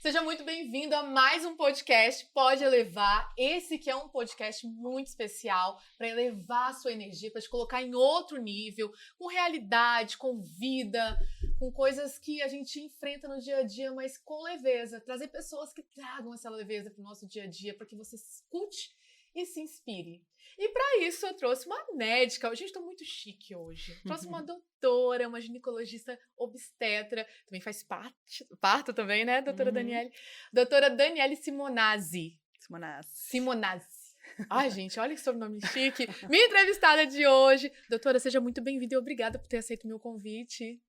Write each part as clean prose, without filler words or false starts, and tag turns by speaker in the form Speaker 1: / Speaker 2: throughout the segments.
Speaker 1: Seja muito bem-vindo a mais um podcast Pode Elevar. Esse que é um podcast muito especial para elevar a sua energia, para te colocar em outro nível, com realidade, com vida, com coisas que a gente enfrenta no dia a dia, mas com leveza. Trazer pessoas que tragam essa leveza para o nosso dia a dia, para que você escute e se inspire. E para isso eu trouxe uma médica. Gente, estou muito chique hoje. Trouxe uma doutora, uma ginecologista obstetra, também faz parto também, né, doutora Daniele? Doutora Daniele Simonazzi. Simonazzi. Ai, gente, olha que sobrenome chique. Minha entrevistada de hoje. Doutora, seja muito bem-vinda e obrigada por ter aceito o meu convite.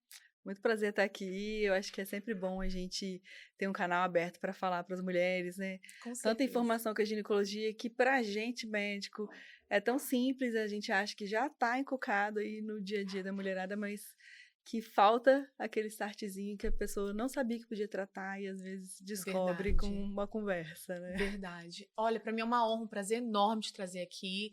Speaker 2: Muito prazer estar aqui. Eu acho que é sempre bom a gente ter um canal aberto para falar para as mulheres, né?
Speaker 1: Com certeza.
Speaker 2: Tanta informação com a ginecologia que para a gente, médico, é tão simples, a gente acha que já está encucado aí no dia a dia da mulherada, mas que falta aquele startzinho que a pessoa não sabia que podia tratar e às vezes descobre com uma conversa, né?
Speaker 1: Verdade. Olha, para mim é uma honra, um prazer enorme te trazer aqui.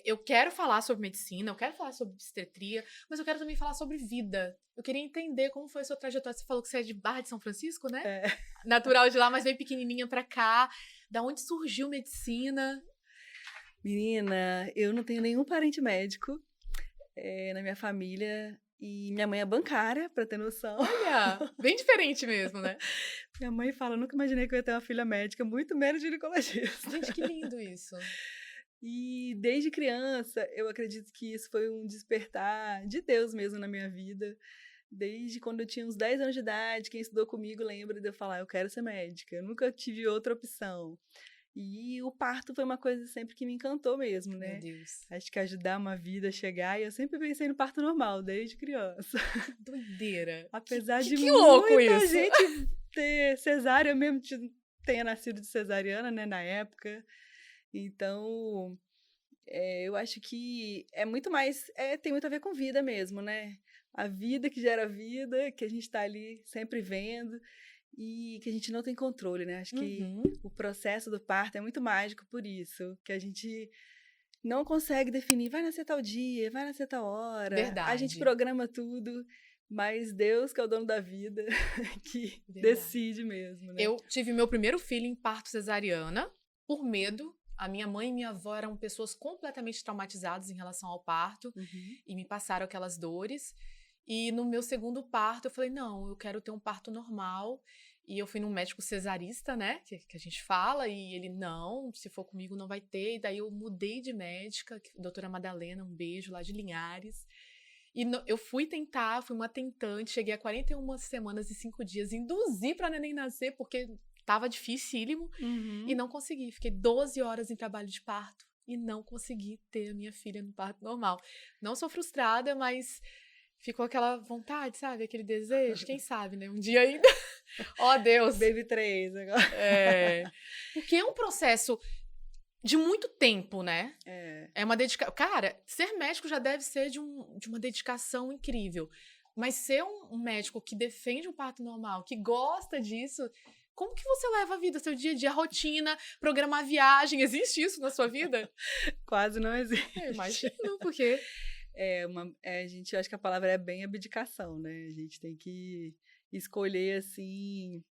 Speaker 1: Eu quero falar sobre medicina, eu quero falar sobre obstetria, mas eu quero também falar sobre vida. Eu queria entender como foi a sua trajetória. Você falou que você é de Barra de São Francisco, né?
Speaker 2: É.
Speaker 1: Natural de lá, mas veio pequenininha pra cá. Da onde surgiu medicina?
Speaker 2: Menina, eu não tenho nenhum parente médico na minha família. E minha mãe é bancária, pra ter noção.
Speaker 1: Olha, bem diferente mesmo, né?
Speaker 2: Minha mãe fala, nunca imaginei que eu ia ter uma filha médica, muito menos ginecologista.
Speaker 1: Gente, que lindo isso.
Speaker 2: E desde criança, eu acredito que isso foi um despertar de Deus mesmo na minha vida. Desde quando eu tinha uns 10 anos de idade, quem estudou comigo lembra de eu falar, eu quero ser médica. Eu nunca tive outra opção. E o parto foi uma coisa sempre que me encantou mesmo, né?
Speaker 1: Meu Deus.
Speaker 2: Acho que ajudar uma vida a chegar, e eu sempre pensei no parto normal, desde criança.
Speaker 1: Que doideira.
Speaker 2: Apesar de
Speaker 1: que louco
Speaker 2: muita
Speaker 1: isso.
Speaker 2: gente ter cesárea, eu mesmo tenha nascido de cesariana, né, na época. Então, eu acho que é muito mais, tem muito a ver com vida mesmo, né? A vida que gera vida, que a gente está ali sempre vendo, e que a gente não tem controle, né? Acho que o processo do parto é muito mágico por isso, que a gente não consegue definir, vai nascer tal dia, vai nascer tal hora.
Speaker 1: Verdade.
Speaker 2: A gente programa tudo, mas Deus, que é o dono da vida, que decide mesmo, né?
Speaker 1: Eu tive meu primeiro filho em parto cesariana, por medo. A minha mãe e minha avó eram pessoas completamente traumatizadas em relação ao parto e me passaram aquelas dores. E no meu segundo parto, eu falei, não, eu quero ter um parto normal. E eu fui num médico cesarista, né, que a gente fala, e ele, não, se for comigo não vai ter. E daí eu mudei de médica, doutora Madalena, um beijo, lá de Linhares. E eu fui uma tentante, cheguei a 41 semanas e 5 dias, induzi pra neném nascer, porque tava dificílimo, e não consegui. Fiquei 12 horas em trabalho de parto e não consegui ter a minha filha no parto normal. Não sou frustrada, mas ficou aquela vontade, sabe? Aquele desejo, quem sabe, né? Um dia ainda. Ó, Deus!
Speaker 2: Baby 3 agora.
Speaker 1: Porque é um processo de muito tempo, né? É uma dedicação. Cara, ser médico já deve ser de uma dedicação incrível. Mas ser um médico que defende um parto normal, que gosta disso, como que você leva a vida, seu dia a dia, a rotina, programar viagem? Existe isso na sua vida?
Speaker 2: Quase não existe.
Speaker 1: Imagino, porque...
Speaker 2: a gente, eu acho que a palavra é bem abdicação, né? A gente tem que escolher, assim,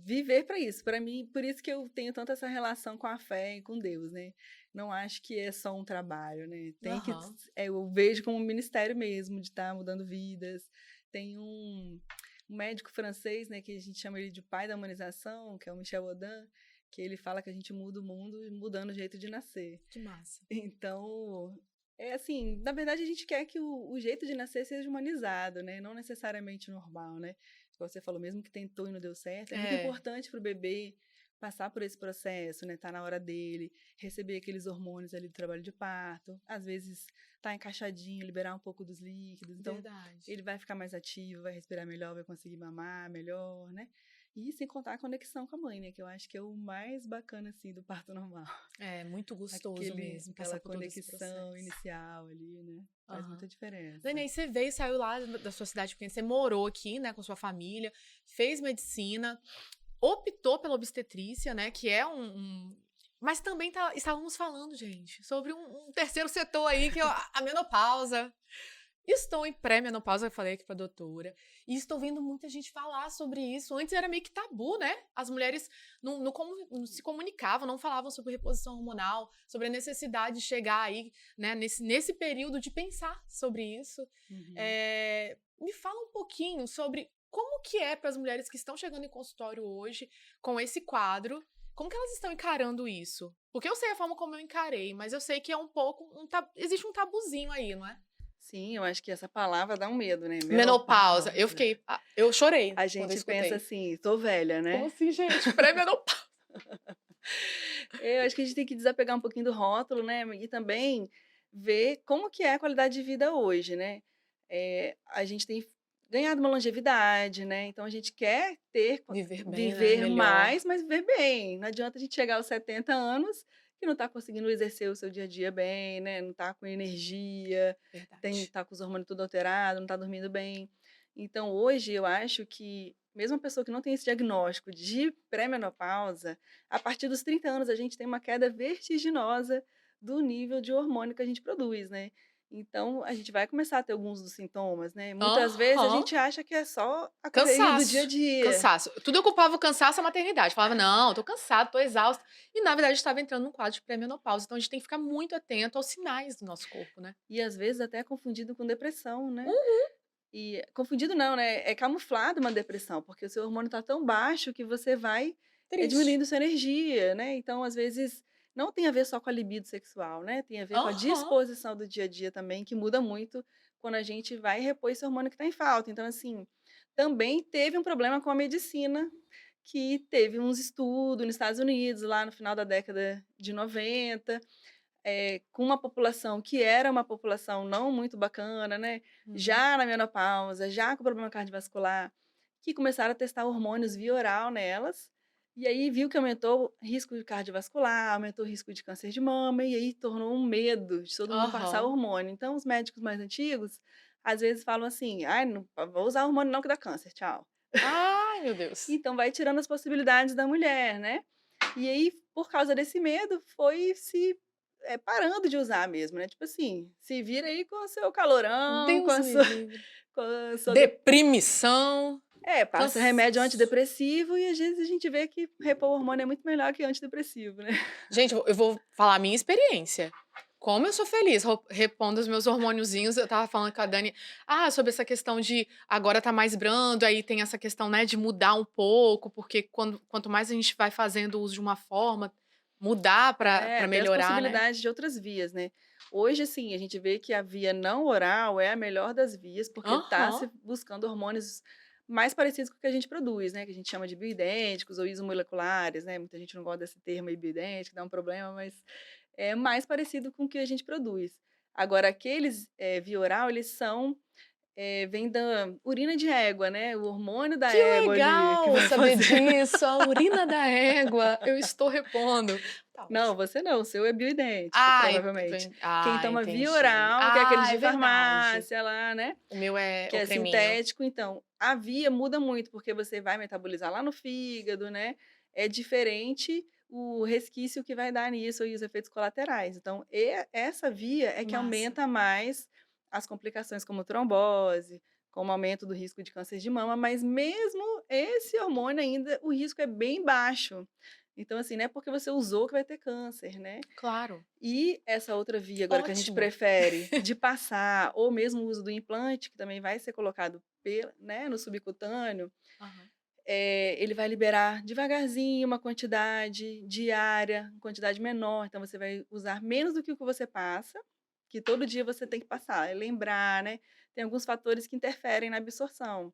Speaker 2: viver para isso. Para mim, por isso que eu tenho tanto essa relação com a fé e com Deus, né? Não acho que é só um trabalho, né? Eu vejo como um ministério mesmo, de estar mudando vidas. Tem um médico francês, né, que a gente chama ele de pai da humanização, que é o Michel Audin, que ele fala que a gente muda o mundo mudando o jeito de nascer.
Speaker 1: Que massa.
Speaker 2: Então, assim, na verdade a gente quer que o jeito de nascer seja humanizado, né? Não necessariamente normal, né? Como você falou, mesmo que tentou e não deu certo, é muito importante para o bebê passar por esse processo, né? Tá na hora dele, receber aqueles hormônios ali do trabalho de parto, às vezes tá encaixadinho, liberar um pouco dos líquidos, então ele vai ficar mais ativo, vai respirar melhor, vai conseguir mamar melhor, né? E sem contar a conexão com a mãe, né? Que eu acho que é o mais bacana, assim, do parto normal.
Speaker 1: É muito gostoso mesmo.
Speaker 2: Aquela conexão inicial ali, né? Faz muita diferença.
Speaker 1: Dani, aí você saiu lá da sua cidade pequena, você morou aqui, né, com sua família, fez medicina, optou pela obstetrícia, né, que é mas também estávamos falando, gente, sobre um terceiro setor aí, que é a menopausa. Estou em pré-menopausa, eu falei aqui pra doutora, e estou vendo muita gente falar sobre isso. Antes era meio que tabu, né? As mulheres não se comunicavam, não falavam sobre reposição hormonal, sobre a necessidade de chegar aí, né, nesse período de pensar sobre isso.
Speaker 2: Uhum.
Speaker 1: Me fala um pouquinho sobre como que é para as mulheres que estão chegando em consultório hoje com esse quadro, como que elas estão encarando isso? Porque eu sei a forma como eu encarei, mas eu sei que é um pouco, existe um tabuzinho aí, não é?
Speaker 2: Sim, eu acho que essa palavra dá um medo, né?
Speaker 1: Menopausa.
Speaker 2: Menopausa.
Speaker 1: Eu chorei
Speaker 2: A
Speaker 1: quando eu
Speaker 2: gente pensa
Speaker 1: escutei.
Speaker 2: assim, tô velha,
Speaker 1: Como
Speaker 2: né?
Speaker 1: assim, gente? Pré-menopausa.
Speaker 2: Eu acho que a gente tem que desapegar um pouquinho do rótulo, né? E também ver como que é a qualidade de vida hoje, né? A gente tem ganhado uma longevidade, né? Então a gente quer
Speaker 1: Viver bem, né?
Speaker 2: viver
Speaker 1: Melhor.
Speaker 2: mais, mas viver bem. Não adianta a gente chegar aos 70 anos que não está conseguindo exercer o seu dia a dia bem, né? Não está com energia,
Speaker 1: Verdade.
Speaker 2: tá com os hormônios tudo alterado, não está dormindo bem. Então hoje eu acho que mesmo a pessoa que não tem esse diagnóstico de pré-menopausa, a partir dos 30 anos, a gente tem uma queda vertiginosa do nível de hormônio que a gente produz, né. Então, a gente vai começar a ter alguns dos sintomas, né. Muitas vezes a
Speaker 1: Aham.
Speaker 2: gente acha que é só a correria do dia a
Speaker 1: Cansaço.
Speaker 2: dia.
Speaker 1: Cansaço. Tudo eu culpava o cansaço à maternidade. Falava, não, tô cansado, tô exausta. E, na verdade, estava entrando num quadro de pré-menopausa. Então, a gente tem que ficar muito atento aos sinais do nosso corpo, né?
Speaker 2: E às vezes até é confundido com depressão, né.
Speaker 1: Uhum.
Speaker 2: E confundido não, né, é camuflado uma depressão, porque o seu hormônio está tão baixo que você vai,
Speaker 1: Triste.
Speaker 2: diminuindo sua energia, né. Então, às vezes, não tem a ver só com a libido sexual, né, tem a ver com a
Speaker 1: Aham.
Speaker 2: disposição do dia a dia também, que muda muito quando a gente vai repor esse hormônio que está em falta. Então, assim, também teve um problema com a medicina, que teve uns estudos nos Estados Unidos, lá no final da década de 90, com uma população que era uma população não muito bacana, né,
Speaker 1: Uhum.
Speaker 2: já na menopausa, já com problema cardiovascular, que começaram a testar hormônios via oral nelas, e aí viu que aumentou o risco de cardiovascular, aumentou o risco de câncer de mama, e aí tornou um medo de todo mundo passar
Speaker 1: Aham.
Speaker 2: hormônio. Então os médicos mais antigos, às vezes falam assim: "Ai, não vou usar hormônio não que dá câncer, tchau".
Speaker 1: Ai, meu Deus.
Speaker 2: Então vai tirando as possibilidades da mulher, né. E aí, por causa desse medo, foi se, parando de usar mesmo, né, tipo assim, se vira aí com o seu calorão, com
Speaker 1: Deus
Speaker 2: a
Speaker 1: me
Speaker 2: sua
Speaker 1: livre.
Speaker 2: com a sua
Speaker 1: Deprimição.
Speaker 2: passa remédio
Speaker 1: Cansaço.
Speaker 2: antidepressivo e às vezes a gente vê que repor hormônio é muito melhor que antidepressivo, né.
Speaker 1: Gente, eu vou falar a minha experiência. Como eu sou feliz repondo os meus hormôniozinhos. Eu estava falando com a Dani, sobre essa questão de agora tá mais brando, aí tem essa questão, né, de mudar um pouco, porque quanto mais a gente vai fazendo uso de uma forma, mudar pra
Speaker 2: Tem as
Speaker 1: melhorar, né.
Speaker 2: possibilidades de outras vias, né. Hoje, assim, a gente vê que a via não oral é a melhor das vias, porque está
Speaker 1: Aham.
Speaker 2: se buscando hormônios mais parecidos com o que a gente produz, né, que a gente chama de bioidênticos ou isomoleculares, né, muita gente não gosta desse termo aí bioidêntico, dá um problema, mas é mais parecido com o que a gente produz. Agora aqueles, via oral, eles são, vêm da urina de égua, né, o hormônio da
Speaker 1: Que
Speaker 2: égua ali que
Speaker 1: legal
Speaker 2: vai
Speaker 1: saber
Speaker 2: fazer.
Speaker 1: disso, a urina da égua, eu estou repondo. Tá
Speaker 2: Não,
Speaker 1: ótimo.
Speaker 2: você não, o seu é bioidêntico, provavelmente. Quem toma via
Speaker 1: Entendi.
Speaker 2: oral, que é aqueles
Speaker 1: É
Speaker 2: de
Speaker 1: verdade.
Speaker 2: farmácia lá, né,
Speaker 1: O meu é
Speaker 2: que
Speaker 1: o
Speaker 2: é
Speaker 1: creminho.
Speaker 2: sintético, então, a via muda muito, porque você vai metabolizar lá no fígado, né, é diferente o resquício que vai dar nisso e os efeitos colaterais. Então, essa via é que
Speaker 1: Massa.
Speaker 2: aumenta mais as complicações como trombose, como aumento do risco de câncer de mama, mas mesmo esse hormônio ainda, o risco é bem baixo. Então, assim, não é porque você usou que vai ter câncer, né.
Speaker 1: Claro.
Speaker 2: E essa outra via agora que a gente
Speaker 1: Ótimo.
Speaker 2: prefere de passar ou mesmo o uso do implante, que também vai ser colocado né, no subcutâneo,
Speaker 1: Aham.
Speaker 2: ele vai liberar devagarzinho uma quantidade diária, quantidade menor, então você vai usar menos do que o que você passa, que todo dia você tem que passar, é lembrar, né, tem alguns fatores que interferem na absorção.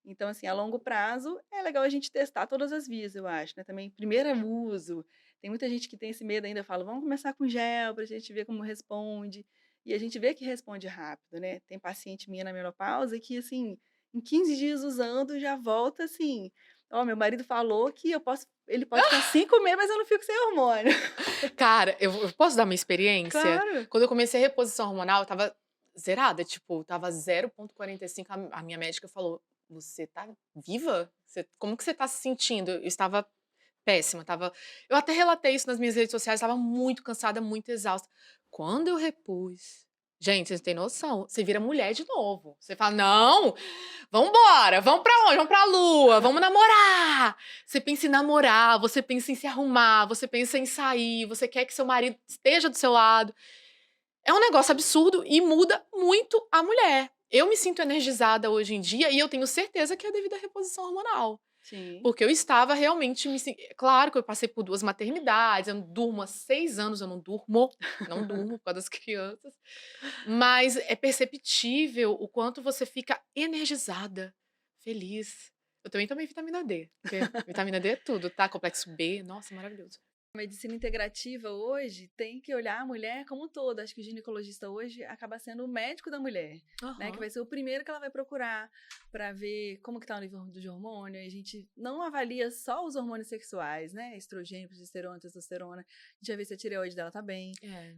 Speaker 2: Então, assim, a longo prazo é legal a gente testar todas as vias, eu acho, né, também primeiro uso, tem muita gente que tem esse medo ainda, eu falo: "Vamos começar com gel pra gente ver como responde", e a gente vê que responde rápido, né. Tem paciente minha na menopausa que, assim, em 15 dias usando já volta assim: "Ó, meu marido falou que ele pode ficar 5 meses, mas eu não fico sem hormônio".
Speaker 1: Cara, eu posso dar uma experiência?
Speaker 2: Claro.
Speaker 1: Quando eu comecei a reposição hormonal, eu estava zerada, tipo, estava 0,45, a minha médica falou: "Você tá viva? Como que você tá se sentindo?" Eu estava péssima, eu até relatei isso nas minhas redes sociais, estava muito cansada, muito exausta. Quando eu repus, Gente, vocês não têm noção. Você vira mulher de novo. Você fala, não, vambora, vamos pra onde? Vamos pra lua, vamos namorar. Você pensa em namorar, você pensa em se arrumar, você pensa em sair, você quer que seu marido esteja do seu lado. É um negócio absurdo e muda muito a mulher. Eu me sinto energizada hoje em dia e eu tenho certeza que é devido à reposição hormonal.
Speaker 2: Sim.
Speaker 1: Porque eu estava realmente me sentindo... Claro que eu passei por 2 maternidades, eu não durmo há 6 anos, eu não durmo por causa das crianças. Mas é perceptível o quanto você fica energizada, feliz. Eu também tomei vitamina D, porque vitamina D é tudo, tá? Complexo B, nossa, maravilhoso.
Speaker 2: A medicina integrativa hoje tem que olhar a mulher como um todo. Acho que o ginecologista hoje acaba sendo o médico da mulher, né? Que vai ser o primeiro que ela vai procurar para ver como que tá o nível de hormônio. E a gente não avalia só os hormônios sexuais, né? Estrogênio, progesterona, testosterona. A gente vai ver se a tireoide dela tá bem,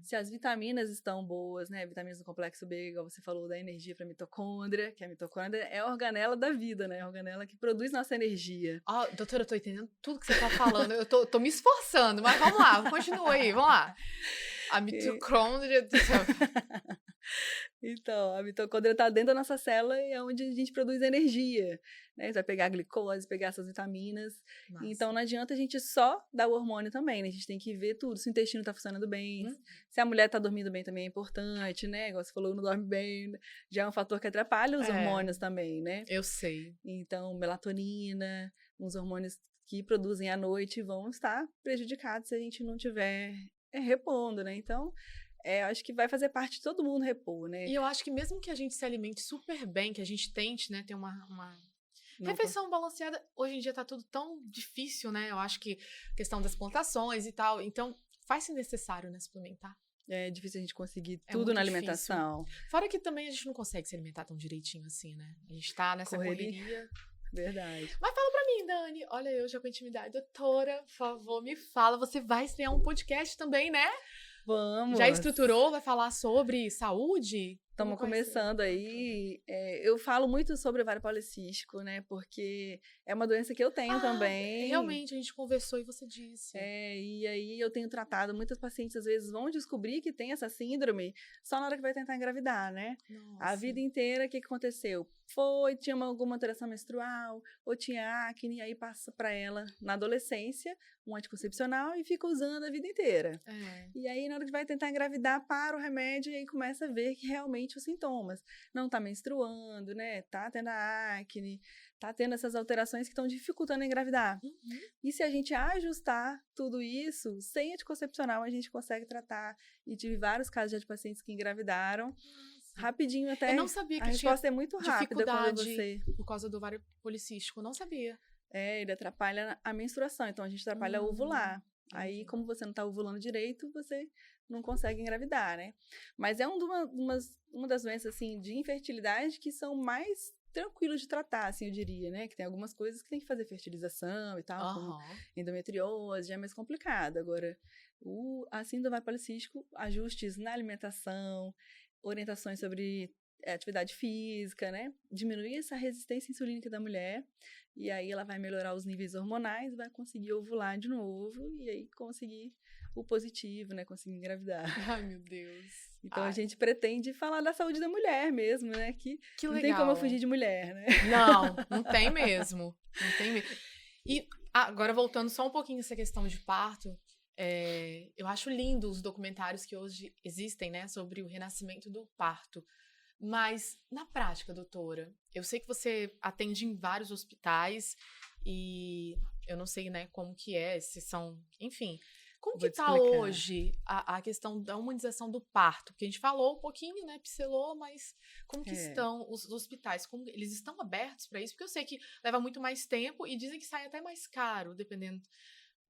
Speaker 2: se as vitaminas estão boas, né? Vitaminas do complexo B, igual você falou, da energia para mitocôndria, que a mitocôndria é a organela da vida, né? A organela que produz nossa energia.
Speaker 1: Doutora, eu tô entendendo tudo que você tá falando. Eu tô me esforçando, mas vamos lá, continua aí, vamos lá. A mitocôndria...
Speaker 2: Então, a mitocôndria está dentro da nossa célula e é onde a gente produz energia, né? Você vai pegar a glicose, pegar essas vitaminas. Massa. Então, não adianta a gente só dar o hormônio também, né? A gente tem que ver tudo, se o intestino está funcionando bem, se a mulher está dormindo bem também é importante, né? Igual você falou, não dorme bem, já é um fator que atrapalha os hormônios também, né?
Speaker 1: Eu sei.
Speaker 2: Então, melatonina, uns hormônios que produzem à noite vão estar prejudicados se a gente não tiver repondo, né? Então... acho que vai fazer parte de todo mundo repor, né?
Speaker 1: E eu acho que mesmo que a gente se alimente super bem, que a gente tente, né, ter uma refeição balanceada, hoje em dia tá tudo tão difícil, né? Eu acho que questão das plantações e tal, então faz-se necessário, né, suplementar.
Speaker 2: É difícil a gente conseguir tudo na alimentação.
Speaker 1: Difícil. Fora que também a gente não consegue se alimentar tão direitinho assim, né? A gente tá nessa correria.
Speaker 2: Verdade.
Speaker 1: Mas fala pra mim, Dani, olha eu já com intimidade. Doutora, por favor, me fala, você vai estrear um podcast também, né?
Speaker 2: Vamos.
Speaker 1: Já estruturou? Vai falar sobre saúde?
Speaker 2: Estamos começando aí. Eu falo muito sobre ovário policístico, né? Porque é uma doença que eu tenho também.
Speaker 1: Realmente, a gente conversou e você disse.
Speaker 2: E aí eu tenho tratado, muitas pacientes às vezes vão descobrir que tem essa síndrome só na hora que vai tentar engravidar, né? Nossa. A vida inteira, o que aconteceu? Tinha alguma alteração menstrual, ou tinha acne, e aí passa para ela, na adolescência, um anticoncepcional e fica usando a vida inteira. E aí, na hora que vai tentar engravidar, para o remédio e aí começa a ver que realmente os sintomas. Não tá menstruando, né? Tá tendo a acne, tá tendo essas alterações que estão dificultando engravidar. E se a gente ajustar tudo isso, sem anticoncepcional, a gente consegue tratar. E tive vários casos de pacientes que engravidaram. Rapidinho até.
Speaker 1: Eu não sabia que
Speaker 2: a resposta é muito rápida quando você...
Speaker 1: por causa do ovário policístico. Eu não sabia.
Speaker 2: Ele atrapalha a menstruação, então a gente atrapalha a ovular. Aí, como você não tá ovulando direito, você não consegue engravidar, né? Mas é uma das doenças, assim, de infertilidade que são mais tranquilos de tratar, assim, eu diria, né? Que tem algumas coisas que tem que fazer fertilização e tal, como endometriose, já é mais complicado. Agora, a síndrome do ovário policístico, ajustes na alimentação, orientações sobre atividade física, né? Diminuir essa resistência insulínica da mulher e aí ela vai melhorar os níveis hormonais, vai conseguir ovular de novo e aí conseguir o positivo, né? Conseguir engravidar.
Speaker 1: Ai, meu Deus.
Speaker 2: Então a gente pretende falar da saúde da mulher mesmo, né? Que não
Speaker 1: legal.
Speaker 2: Tem como eu fugir de mulher, né?
Speaker 1: Não tem mesmo. Não tem mesmo. E agora voltando só um pouquinho essa questão de parto, eu acho lindo os documentários que hoje existem, né, sobre o renascimento do parto. Mas, na prática, doutora, eu sei que você atende em vários hospitais e eu não sei, né, como que se são... Enfim, como que tá hoje a questão da humanização do parto? Porque a gente falou um pouquinho, né, pincelou, mas como que estão os hospitais? Como eles estão abertos para isso? Porque eu sei que leva muito mais tempo e dizem que sai até mais caro, dependendo...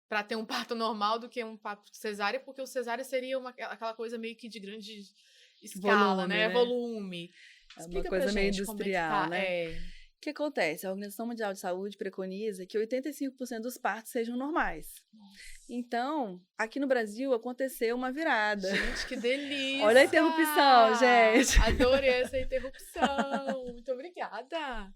Speaker 1: para ter um parto normal do que um parto cesárea, porque o cesárea seria aquela coisa meio que de grande escala,
Speaker 2: volume,
Speaker 1: né? Volume.
Speaker 2: Explica uma coisa meio industrial, né? O que acontece? A Organização Mundial de Saúde preconiza que 85% dos partos sejam normais. Nossa. Então, aqui no Brasil aconteceu uma virada.
Speaker 1: Gente, que delícia!
Speaker 2: Olha a interrupção, gente!
Speaker 1: Adorei essa interrupção! Muito obrigada!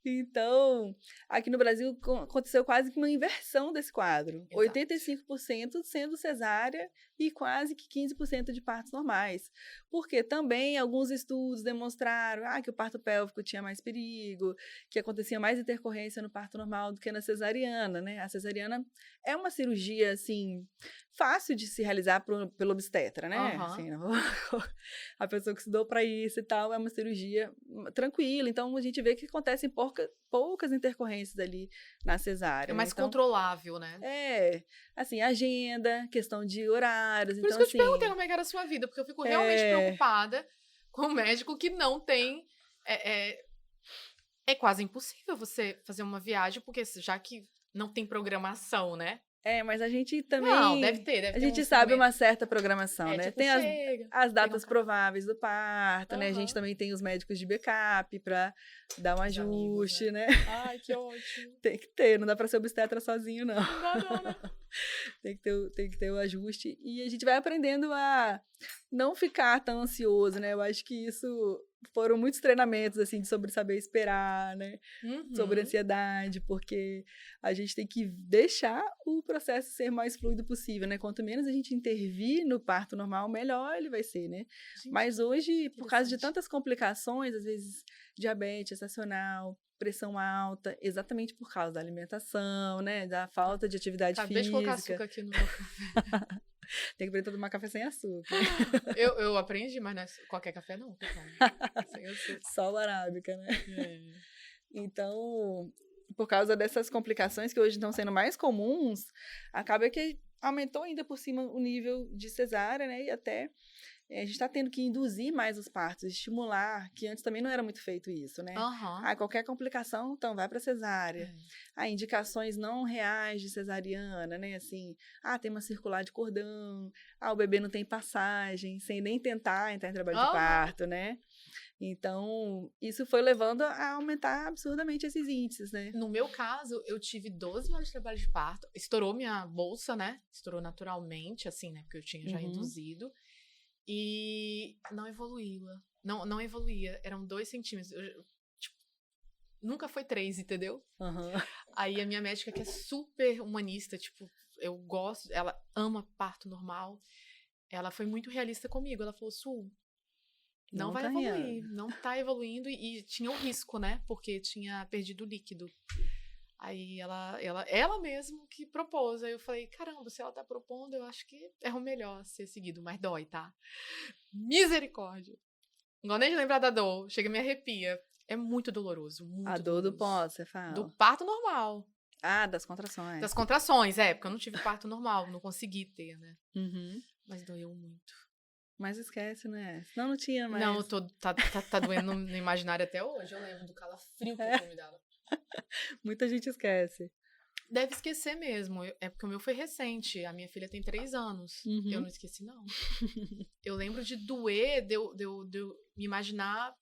Speaker 2: Então, aqui no Brasil aconteceu quase que uma inversão desse quadro. Exato. 85% sendo cesárea e quase que 15% de partos normais. Porque também alguns estudos demonstraram que o parto pélvico tinha mais perigo, que acontecia mais intercorrência no parto normal do que na cesariana, né? A cesariana é uma cirurgia, assim, fácil de se realizar pelo obstetra, né? Assim, a pessoa que estudou para isso e tal, é uma cirurgia tranquila. Então, a gente vê que acontecem poucas intercorrências ali na cesárea.
Speaker 1: É mais
Speaker 2: então,
Speaker 1: controlável, né?
Speaker 2: Assim, agenda, questão de horários.
Speaker 1: Por isso que eu te perguntei como é que era a sua vida, porque eu fico realmente preocupada com o médico que não tem... É quase impossível você fazer uma viagem, porque já que não tem programação, né?
Speaker 2: Mas a gente também...
Speaker 1: Não, deve ter.
Speaker 2: A gente sabe uma certa programação, né?
Speaker 1: Tipo,
Speaker 2: tem as datas prováveis do parto, né? A gente também tem os médicos de backup pra dar um ajuste, né?
Speaker 1: Ai, que ótimo.
Speaker 2: Tem que ter, não dá pra ser obstetra sozinho, não.
Speaker 1: Não, né?
Speaker 2: Tem que ter o ajuste. E a gente vai aprendendo a não ficar tão ansioso, né? Eu acho que isso... Foram muitos treinamentos, assim, sobre saber esperar, né? Sobre ansiedade, porque a gente tem que deixar o processo ser mais fluido possível, né? Quanto menos a gente intervir no parto normal, melhor ele vai ser, né? Gente, mas hoje, por causa de tantas complicações, às vezes diabetes gestacional, pressão alta, exatamente por causa da alimentação, né? Da falta de atividade física.
Speaker 1: Acabei de colocar açúcar aqui no meu café.
Speaker 2: Tem que aprender a tomar café sem açúcar.
Speaker 1: Eu aprendi, mas não é qualquer café não. Sem açúcar.
Speaker 2: Só o arábica, né? Então, por causa dessas complicações que hoje estão sendo mais comuns, acaba que aumentou ainda por cima o nível de cesárea, né? E até a gente está tendo que induzir mais os partos, estimular, que antes também não era muito feito isso, né? Qualquer complicação, então vai para cesárea. Indicações não reais de cesariana, né? Assim, tem uma circular de cordão, o bebê não tem passagem, sem nem tentar entrar em trabalho de parto, né? Então, isso foi levando a aumentar absurdamente esses índices, né?
Speaker 1: No meu caso, eu tive 12 horas de trabalho de parto, estourou minha bolsa, né? Estourou naturalmente, assim, né? Porque eu tinha já induzido. E não evoluía. Não evoluía. Eram 2 centímetros. Tipo, nunca foi 3, entendeu? Aí a minha médica, que é super humanista, tipo, eu gosto, ela ama parto normal. Ela foi muito realista comigo. Ela falou, Su, não vai evoluir. Não tá evoluindo. E tinha um risco, né? Porque tinha perdido líquido. Aí ela mesmo que propôs. Aí eu falei, caramba, se ela tá propondo, eu acho que é o melhor ser seguido. Mas dói, tá? Misericórdia. Não gosto nem de lembrar da dor. Chega e me arrepia. É muito doloroso. Muito
Speaker 2: a dor do pós, você fala?
Speaker 1: Do parto normal.
Speaker 2: Das contrações.
Speaker 1: Das contrações, porque eu não tive parto normal. Não consegui ter, né? Mas doeu muito.
Speaker 2: Mas esquece, né? Senão não tinha mais.
Speaker 1: Não, tá doendo no imaginário até hoje. Eu lembro do calafrio que eu me dava.
Speaker 2: Muita gente esquece.
Speaker 1: Deve esquecer mesmo. É porque o meu foi recente. A minha filha tem 3 anos. Eu não esqueci, não. Eu lembro de doer, de eu me imaginar,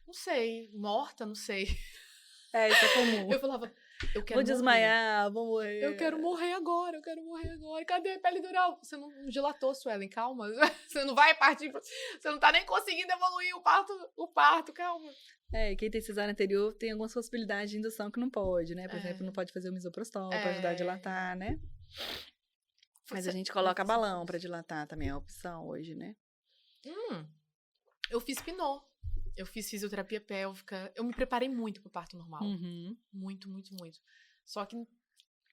Speaker 1: não sei, morta, não sei.
Speaker 2: Isso é comum.
Speaker 1: Eu falava, eu quero
Speaker 2: vou desmaiar, vou morrer.
Speaker 1: Eu quero morrer agora. Cadê a pele dural? Você não dilatou, Suelen, calma. Você não vai partir. Você não tá nem conseguindo evoluir o parto, calma.
Speaker 2: Quem tem cesárea anterior tem algumas possibilidades de indução que não pode, né? Por exemplo, não pode fazer o misoprostol para ajudar a dilatar, né? Mas a gente coloca balão para dilatar também, é a opção hoje, né?
Speaker 1: Eu fiz Pinot. Eu fiz fisioterapia pélvica. Eu me preparei muito pro parto normal. Muito, muito, muito. Só que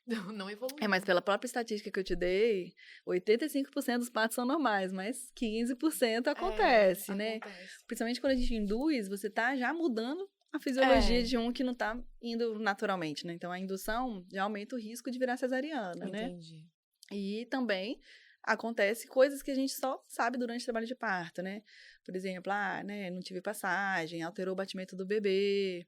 Speaker 1: não evoluiu.
Speaker 2: Mas pela própria estatística que eu te dei, 85% dos partos são normais, mas 15% acontece, né? Principalmente quando a gente induz, você tá já mudando a fisiologia de um que não tá indo naturalmente, né? Então, a indução já aumenta o risco de virar cesariana, né?
Speaker 1: Entendi.
Speaker 2: E também acontece coisas que a gente só sabe durante o trabalho de parto, né? Por exemplo, não tive passagem, alterou o batimento do bebê,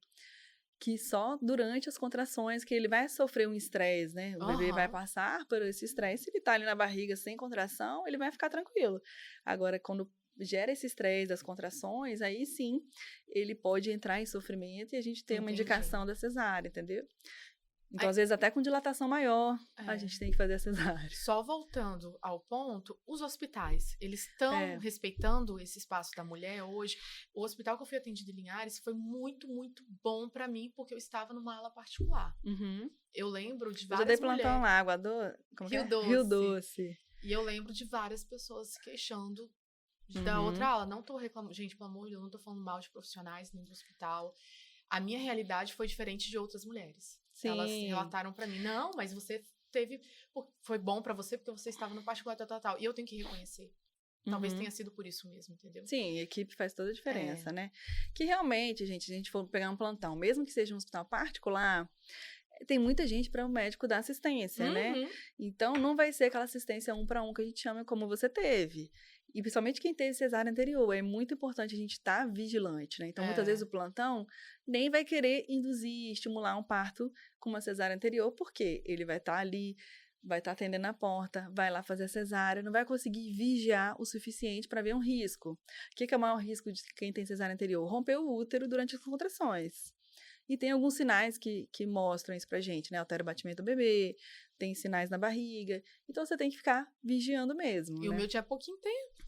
Speaker 2: que só durante as contrações que ele vai sofrer um estresse, né? O bebê vai passar por esse estresse, se ele tá ali na barriga sem contração, ele vai ficar tranquilo. Agora, quando gera esse estresse das contrações, aí sim, ele pode entrar em sofrimento e a gente tem uma indicação da cesárea, entendeu? Então, às vezes, até com dilatação maior, a gente tem que fazer a cesárea.
Speaker 1: Só voltando ao ponto, os hospitais, eles estão respeitando esse espaço da mulher hoje? O hospital que eu fui atendida em Linhares foi muito, muito bom pra mim, porque eu estava numa ala particular. Eu lembro de várias mulheres... Eu já dei plantão
Speaker 2: lá, Água Rio Doce.
Speaker 1: E eu lembro de várias pessoas se queixando da outra ala. Não tô reclamando... Gente, pelo amor de Deus, não tô falando mal de profissionais nem do hospital. A minha realidade foi diferente de outras mulheres. Sim. Elas relataram pra mim, não, mas você teve... Foi bom pra você porque você estava no particular, tal. E eu tenho que reconhecer. Talvez tenha sido por isso mesmo, entendeu?
Speaker 2: Sim, a equipe faz toda a diferença, né? Que realmente, gente, se a gente for pegar um plantão, mesmo que seja um hospital particular, tem muita gente para o médico dar assistência, né? Então, não vai ser aquela assistência 1 para 1 que a gente chama como você teve. E principalmente quem teve cesárea anterior, é muito importante a gente estar vigilante, né? Então, muitas vezes o plantão nem vai querer induzir, estimular um parto com uma cesárea anterior, porque ele vai estar ali, vai estar atendendo a porta, vai lá fazer a cesárea, não vai conseguir vigiar o suficiente para ver um risco. O que é o maior risco de quem tem cesárea anterior? Romper o útero durante as contrações. E tem alguns sinais que mostram isso pra gente, né? Altera o batimento do bebê, tem sinais na barriga. Então, você tem que ficar vigiando mesmo,
Speaker 1: E o meu tinha pouquinho tempo.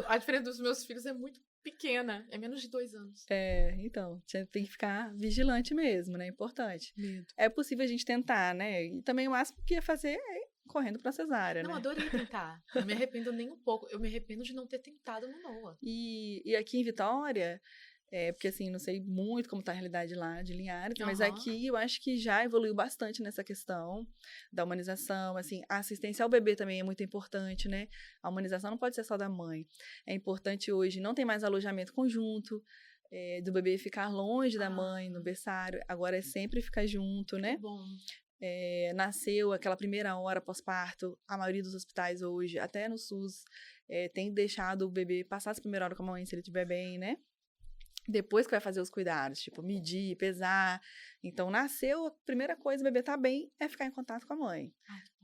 Speaker 1: A diferença dos meus filhos é muito pequena. É menos de 2 anos.
Speaker 2: Então, você tem que ficar vigilante mesmo, né? É importante.
Speaker 1: Medo.
Speaker 2: É possível a gente tentar, né? E também o máximo que ia fazer é correndo pra cesárea, né?
Speaker 1: Não, adorei tentar. Não me arrependo nem um pouco. Eu me arrependo de não ter tentado no NOA.
Speaker 2: E aqui em Vitória... porque assim, não sei muito como tá a realidade lá de Linhares, mas aqui eu acho que já evoluiu bastante nessa questão da humanização, assim, a assistência ao bebê também é muito importante, né? A humanização não pode ser só da mãe. É importante hoje, não tem mais alojamento conjunto, do bebê ficar longe da mãe no berçário, agora é sempre ficar junto, né?
Speaker 1: Que bom.
Speaker 2: Nasceu aquela primeira hora pós-parto, a maioria dos hospitais hoje, até no SUS, tem deixado o bebê passar essa primeira hora com a mãe, se ele estiver bem, né? Depois que vai fazer os cuidados, tipo, medir, pesar. Então, nasceu, a primeira coisa, o bebê tá bem, é ficar em contato com a mãe.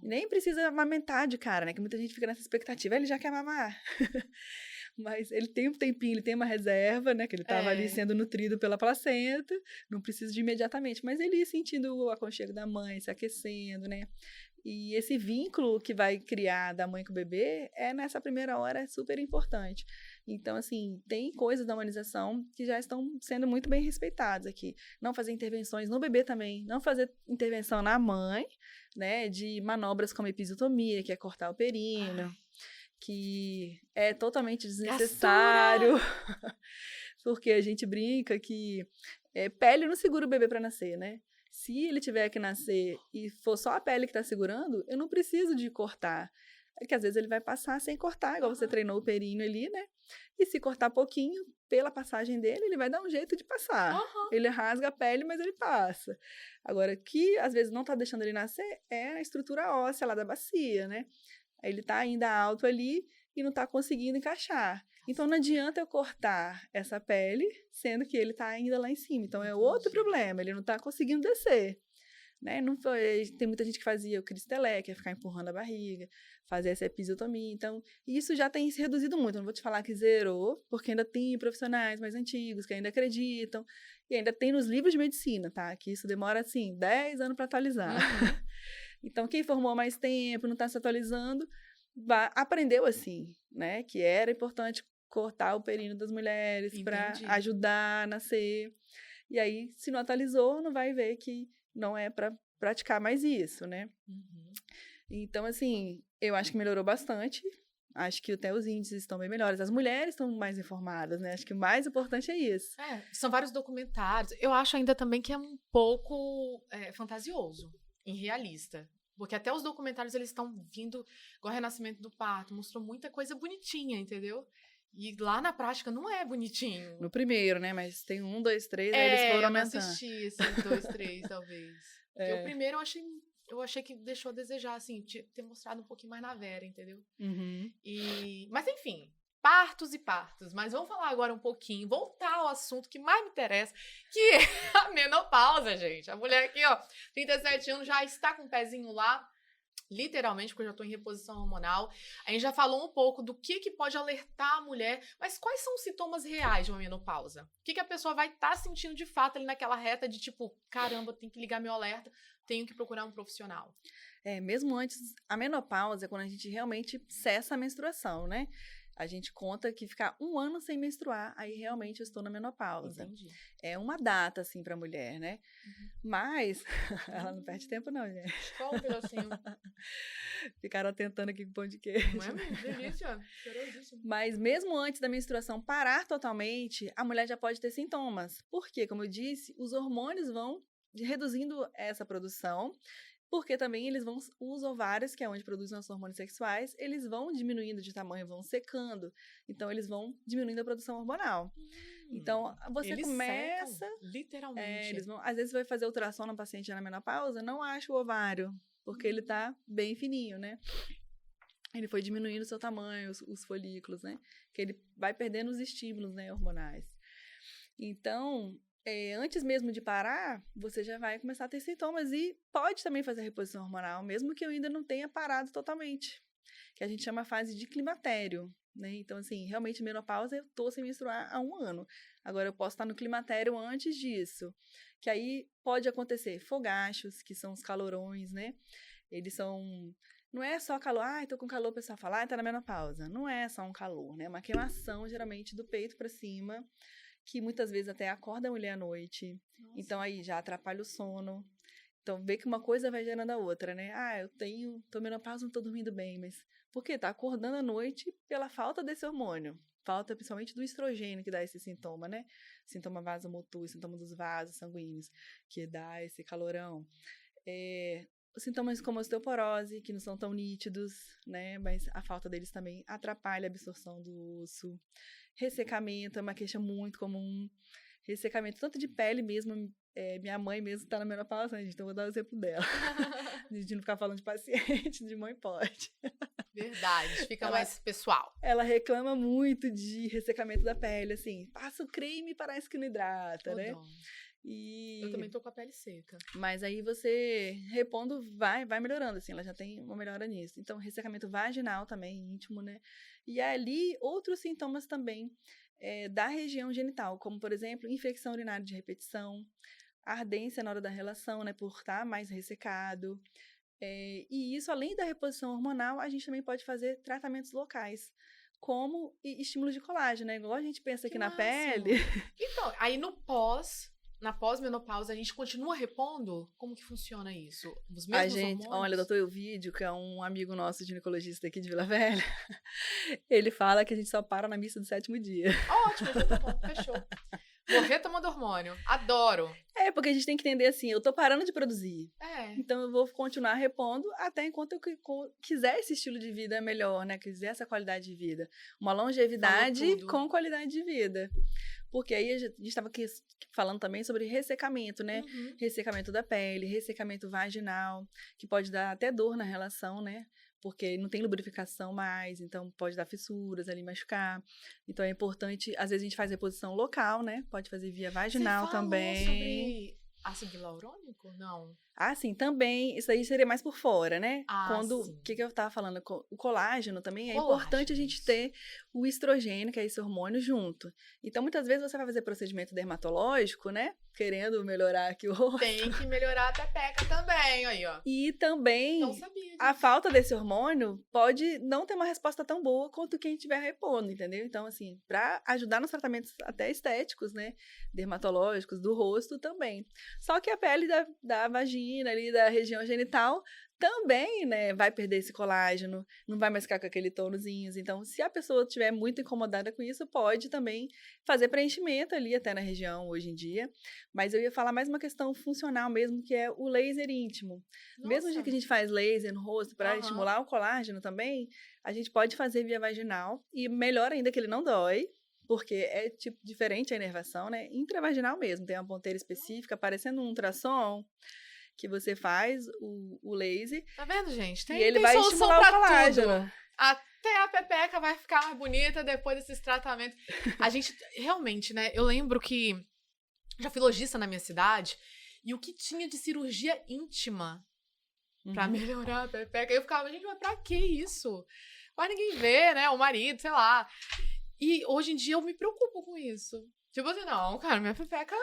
Speaker 2: Nem precisa amamentar de cara, né? Que muita gente fica nessa expectativa, ele já quer mamar. Mas ele tem um tempinho, ele tem uma reserva, né? Que ele tava ali sendo nutrido pela placenta, não precisa de imediatamente. Mas ele ia sentindo o aconchego da mãe, se aquecendo, né? E esse vínculo que vai criar da mãe com o bebê nessa primeira hora é super importante. Então, assim, tem coisas da humanização que já estão sendo muito bem respeitadas aqui. Não fazer intervenções no bebê também, não fazer intervenção na mãe, né, de manobras como episiotomia, que é cortar o períneo, que é totalmente desnecessário, porque a gente brinca que pele não segura o bebê para nascer, né? Se ele tiver que nascer e for só a pele que está segurando, eu não preciso de cortar. É que às vezes ele vai passar sem cortar, igual você treinou o períneo ali, né? E se cortar pouquinho, pela passagem dele, ele vai dar um jeito de passar. Ele rasga a pele, mas ele passa. Agora, que às vezes não está deixando ele nascer, é a estrutura óssea lá da bacia, né? Ele está ainda alto ali e não está conseguindo encaixar. Então, não adianta eu cortar essa pele, sendo que ele está ainda lá em cima. Então, é outro problema, ele não está conseguindo descer. Né? Não foi, tem muita gente que fazia o cristelé, que é ficar empurrando a barriga, fazer essa episiotomia. Então, isso já tem se reduzido muito. Eu não vou te falar que zerou, porque ainda tem profissionais mais antigos que ainda acreditam. E ainda tem nos livros de medicina, tá? Que isso demora, assim, 10 anos para atualizar. Então, quem formou mais tempo, não está se atualizando, aprendeu assim, né? Que era importante cortar o períneo das mulheres para ajudar a nascer. E aí, se não atualizou, não vai ver que não é para praticar mais isso, né? Então, assim, eu acho que melhorou bastante. Acho que até os índices estão bem melhores. As mulheres estão mais informadas, né? Acho que o mais importante é isso.
Speaker 1: São vários documentários. Eu acho ainda também que é um pouco fantasioso, irrealista. Porque até os documentários, eles estão vindo, igual o Renascimento do Parto, mostrou muita coisa bonitinha, entendeu? E lá na prática não é bonitinho.
Speaker 2: No primeiro, né? Mas tem 1, 2, 3, aí eles foram aumentando.
Speaker 1: Eu não assisti esses 2, 3, talvez. Porque o primeiro eu achei que deixou a desejar, assim, ter mostrado um pouquinho mais na Vera, entendeu? Mas enfim, partos e partos. Mas vamos falar agora um pouquinho, voltar ao assunto que mais me interessa, que é a menopausa, gente. A mulher aqui, ó, 37 anos, já está com o pezinho lá, literalmente, porque eu já estou em reposição hormonal. A gente já falou um pouco do que pode alertar a mulher, mas quais são os sintomas reais de uma menopausa? O que a pessoa vai estar sentindo de fato ali naquela reta de tipo, caramba, tem que ligar meu alerta, tenho que procurar um profissional?
Speaker 2: Mesmo antes, a menopausa é quando a gente realmente cessa a menstruação, né? A gente conta que ficar 1 ano sem menstruar, aí realmente eu estou na menopausa.
Speaker 1: Entendi.
Speaker 2: É uma data, assim, pra mulher, né? Mas, ela não perde tempo não, gente.
Speaker 1: Qual um pedacinho?
Speaker 2: Ficaram tentando aqui com pão de queijo.
Speaker 1: Não é mesmo? Delícia. Cheirosíssimo.
Speaker 2: Mas mesmo antes da menstruação parar totalmente, a mulher já pode ter sintomas. Porque, como eu disse, os hormônios vão reduzindo essa produção, porque também os ovários, que é onde produzem os hormônios sexuais, eles vão diminuindo de tamanho, vão secando. Então, eles vão diminuindo a produção hormonal. Então, você
Speaker 1: eles
Speaker 2: começa...
Speaker 1: secam, literalmente.
Speaker 2: às vezes, vai fazer ultrassom na paciente na menopausa, não acha o ovário, porque ele tá bem fininho, né? Ele foi diminuindo o seu tamanho, os folículos, né? Que ele vai perdendo os estímulos, né, hormonais. Então, antes mesmo de parar, você já vai começar a ter sintomas e pode também fazer reposição hormonal, mesmo que eu ainda não tenha parado totalmente, que a gente chama a fase de climatério, né? Então, assim, realmente menopausa eu tô sem menstruar há 1 ano. Agora eu posso estar no climatério antes disso, que aí pode acontecer fogachos, que são os calorões, né? Eles são... Não é só calor, tô com calor, o pessoal fala, tá na menopausa. Não é só um calor, né? É uma queimação, geralmente, do peito pra cima, que muitas vezes até acorda a mulher à noite. Nossa. Então, aí já atrapalha o sono. Então, vê que uma coisa vai gerando a outra, né? Tô menopausa, não tô dormindo bem, mas... Por quê? Tá acordando à noite pela falta desse hormônio. Falta, principalmente, do estrogênio, que dá esse sintoma, né? Sintoma vasomotor, sintoma dos vasos sanguíneos, que dá esse calorão. Os sintomas como osteoporose, que não são tão nítidos, né? Mas a falta deles também atrapalha a absorção do osso. Ressecamento é uma queixa muito comum. Ressecamento tanto de pele mesmo. Minha mãe mesmo tá na menopausa, né, gente? Então eu vou dar o exemplo dela. De não ficar falando de paciente, de mãe pode.
Speaker 1: Verdade, fica mais pessoal.
Speaker 2: Ela reclama muito de ressecamento da pele, assim. Passa o creme e parece que não hidrata, né?
Speaker 1: Eu também tô com a pele seca.
Speaker 2: Mas aí você repondo, vai melhorando, assim, ela já tem uma melhora nisso. Então, ressecamento vaginal também, íntimo, né? E ali, outros sintomas também da região genital, como, por exemplo, infecção urinária de repetição, ardência na hora da relação, né, por estar mais ressecado. E isso, além da reposição hormonal, a gente também pode fazer tratamentos locais, como estímulos de colágeno, né? Igual a gente pensa aqui na pele.
Speaker 1: Então, aí na pós-menopausa, a gente continua repondo? Como que funciona isso? Os mesmos hormônios?
Speaker 2: Olha, o doutor Elvídio, que é um amigo nosso ginecologista aqui de Vila Velha, ele fala que a gente só para na missa do 7º dia.
Speaker 1: Ótimo, então tá bom, fechou. Morrer tomando hormônio. Adoro.
Speaker 2: Porque a gente tem que entender assim, eu tô parando de produzir. Então eu vou continuar repondo até enquanto eu quiser esse estilo de vida melhor, né? Quiser essa qualidade de vida. Uma longevidade com qualidade de vida. Porque aí a gente estava aqui falando também sobre ressecamento, né? Uhum. Ressecamento da pele, ressecamento vaginal, que pode dar até dor na relação, né? Porque não tem lubrificação mais, então pode dar fissuras ali, machucar. Então é importante, às vezes a gente faz reposição local, né? Pode fazer via vaginal também.
Speaker 1: Você falou sobre ácido hialurônico? Não.
Speaker 2: Sim, também. Isso aí seria mais por fora, né?
Speaker 1: Sim.
Speaker 2: O que eu tava falando? O colágeno também é importante a gente ter o estrogênio, que é esse hormônio, junto. Então, muitas vezes você vai fazer procedimento dermatológico, né? Querendo melhorar aqui o rosto.
Speaker 1: Tem que melhorar a pepeca também, aí, ó.
Speaker 2: E também,
Speaker 1: não sabia,
Speaker 2: a falta desse hormônio pode não ter uma resposta tão boa quanto quem estiver repondo, entendeu? Então, assim, pra ajudar nos tratamentos até estéticos, né? Dermatológicos, do rosto também. Só que a pele da vagina, ali da região genital, também, né, vai perder esse colágeno, não vai mais ficar com aquele tônuzinho. Então, se a pessoa estiver muito incomodada com isso, pode também fazer preenchimento ali até na região hoje em dia. Mas eu ia falar mais uma questão funcional mesmo, que é o laser íntimo. Nossa. Mesmo dia que a gente faz laser no rosto para estimular o colágeno também, a gente pode fazer via vaginal e melhor ainda que ele não dói. Porque é tipo diferente a inervação, né? Intravaginal mesmo, tem uma ponteira específica, parecendo um ultrassom, que você faz o laser.
Speaker 1: Tá vendo, gente?
Speaker 2: E ele vai estimular o colágeno.
Speaker 1: Tudo. Até a pepeca vai ficar mais bonita depois desses tratamentos. A gente, realmente, né? Eu lembro que já fui lojista na minha cidade e o que tinha de cirurgia íntima pra melhorar a pepeca. Eu ficava, gente, mas pra que isso? Mas ninguém vê, né? O marido, sei lá. E hoje em dia eu me preocupo com isso. Tipo assim, não, cara, minha pepeca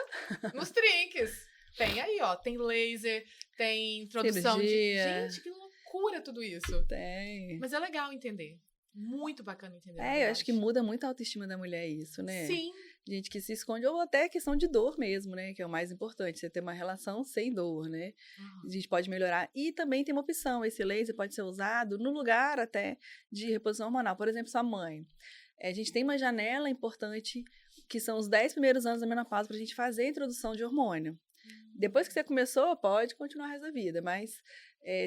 Speaker 1: nos trinques. Tem aí, ó, tem laser, tem introdução
Speaker 2: cirurgia.
Speaker 1: Gente, que loucura tudo isso.
Speaker 2: Tem.
Speaker 1: Mas é legal entender. Muito bacana entender.
Speaker 2: Eu acho que muda muito a autoestima da mulher isso, né?
Speaker 1: Sim.
Speaker 2: Gente que se esconde, ou até questão de dor mesmo, né? Que é o mais importante, você ter uma relação sem dor, né? A gente pode melhorar. E também tem uma opção, esse laser pode ser usado no lugar até de reposição hormonal. Por exemplo, sua mãe. A gente tem uma janela importante, que são os 10 primeiros anos da menopausa, pra gente fazer a introdução de hormônio. Depois que você começou, pode continuar o resto da vida, mas